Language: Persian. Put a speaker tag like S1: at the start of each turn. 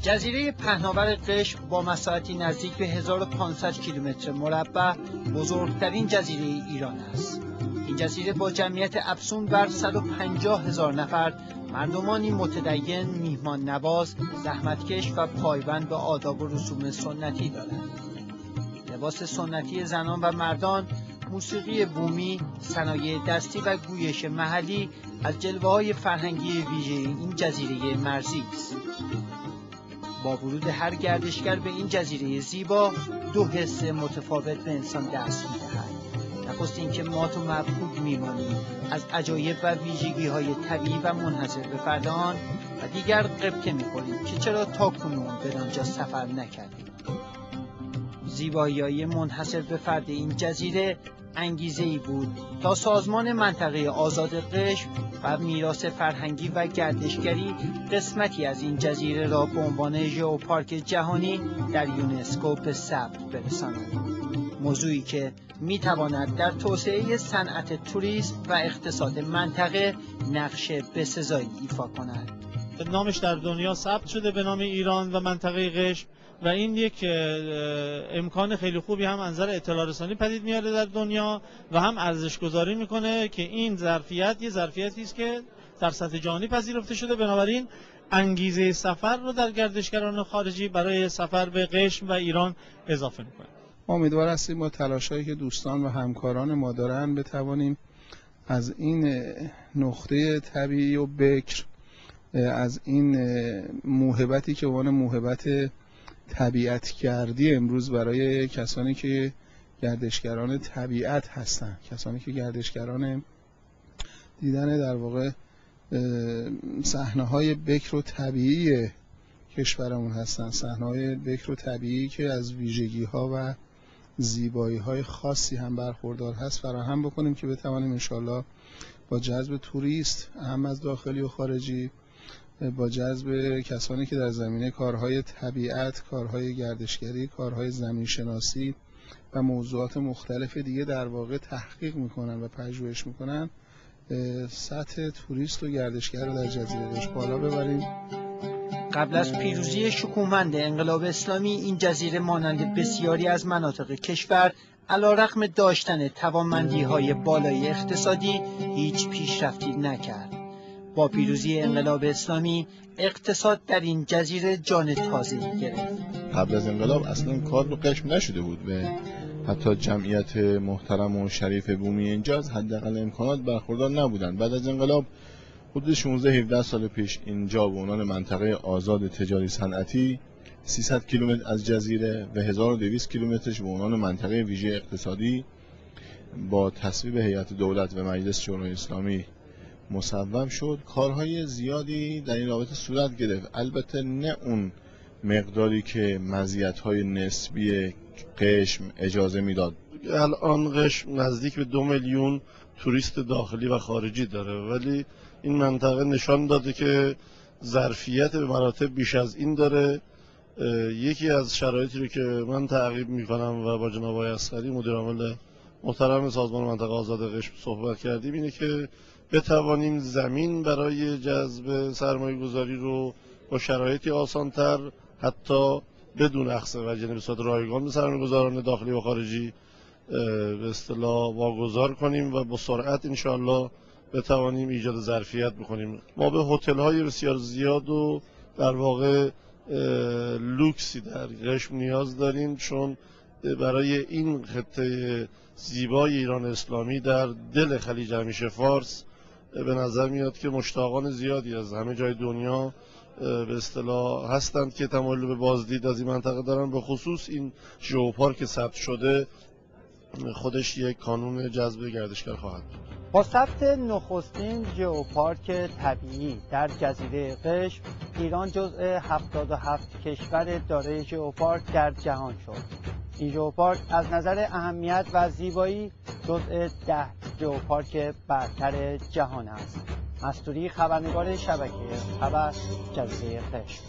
S1: جزیره پهناور قشم با مساحتی نزدیک به 1500 کیلومتر مربع بزرگترین جزیره ایران است. این جزیره با جمعیت افزون بر 150,000 نفر مردمانی متدین، میهمان نواز، زحمتکش و پایبند به آداب و رسوم سنتی دارد. لباس سنتی زنان و مردان، موسیقی بومی، صنایع دستی و گویش محلی از جلوه‌های فرهنگی ویژه این جزیره مرزی است. با ورود هر گردشگر به این جزیره زیبا، دو حس متفاوت به انسان دست می‌دهد. نخست اینکه مات و مفقود می‌مانیم از عجایب و ویژگی‌های طبیعی و منحصر به فرد آن، و دیگر غبطه می‌خوریم که چرا تاکنون به آنجا سفر نکردیم. زیبایی‌های منحصر به فرد این جزیره انگیزه‌ای بود تا سازمان منطقه آزاد قشم و میراث فرهنگی و گردشگری قسمتی از این جزیره را به عنوان ژئوپارک جهانی در یونسکو به ثبت برساند. موضوعی که می‌تواند در توسعه صنعت توریسم و اقتصاد منطقه نقش بسزایی ایفا کند.
S2: نامش در دنیا ثبت شده به نام ایران و منطقه قشم و این یک امکان خیلی خوبی هم از نظر اطلاع رسانی پدید میاره در دنیا و هم ارزش گذاری میکنه که این ظرفیت یه ظرفیتی است که در سطح جهانی پذیرفته شده. بنابراین انگیزه سفر رو در گردشگران خارجی برای سفر به قشم و ایران اضافه میکنه.
S3: امیدوار هستیم با تلاشایی که دوستان و همکاران ما دارن بتوانیم از این نقطه طبیعی و بکر، از این موهبتی که عنوان موهبت طبیعت گردی امروز برای کسانی که گردشگران طبیعت هستند، کسانی که گردشگران دیدن در واقع صحنه‌های بکر و طبیعی کشورمون هستند، صحنه‌های بکر و طبیعی که از ویژگی‌ها و زیبایی‌های خاصی هم برخوردار هست فراهم بکنیم که بتوانیم انشالله با جذب توریست هم از داخلی و خارجی، با جذب کسانی که در زمینه کارهای طبیعت، کارهای گردشگری، کارهای زمینشناسی و موضوعات مختلف دیگه در واقع تحقیق میکنن و پژوهش میکنن، سطح توریست و گردشگر رو در جزیره قشم بالا ببریم.
S1: قبل از پیروزی شکوهمند انقلاب اسلامی، این جزیره مانند بسیاری از مناطق کشور علیرغم داشتن توانمندی‌های بالای اقتصادی هیچ پیشرفتی نکرد. با پیروزی انقلاب اسلامی اقتصاد در این جزیره جان تازه‌ای گرفت.
S4: قبل از انقلاب اصلا کار به قشم نشده بود و حتی جمعیت محترم و شریف بومی اینجا از حداقل امکانات برخوردار نبودند. بعد از انقلاب حدود 16-17 سال پیش اینجا به عنوان منطقه آزاد تجاری صنعتی 300 کیلومتر از جزیره و 1200 کیلومترش به عنوان منطقه ویژه اقتصادی با تصویب هیئت دولت و مجلس شورای اسلامی مصوب شد. کارهای زیادی در این رابطه صورت گرفت، البته نه اون مقداری که مزیت‌های نسبی قشم اجازه میداد.
S5: الان قشم نزدیک به 2 میلیون توریست داخلی و خارجی داره، ولی این منطقه نشان داده که ظرفیت به مراتب بیش از این داره. یکی از شرایطی رو که من تعقیب میکنم و با جناب آقای اصغری مدیر عامل محترم سازمان منطقه آزاد قشم صحبت کردیم، اینه که بتوانیم زمین برای جذب سرمایه گذاری رو با شرایطی آسانتر، حتی بدون اخذ وجه به صورت رایگان به سرمایه گذاران داخلی و خارجی به اصطلاح واگذار کنیم و با سرعت انشاءالله بتوانیم ایجاد ظرفیت بکنیم. ما به هتل‌های بسیار زیاد و در واقع لوکسی در قشم نیاز داریم، چون برای این خطه زیبای ایران اسلامی در دل خلیج همیشه فارس به نظر میاد که مشتاقان زیادی از همه جای دنیا به اصطلاح هستند که تمایل به بازدید از این منطقه دارن. به خصوص این ژئوپارک ثبت شده خودش یک کانون جذب گردشگر خواهد بود.
S1: با ثبت نخستین ژئوپارک طبیعی در جزیره قشم، ایران جزء 77 کشور دارای ژئوپارک در جهان شد. این ژئوپارک از نظر اهمیت و زیبایی جزء 10 ژئوپارک برتر جهان است. مستوری، خبرنگار شبکه خبر، جزیره قشم.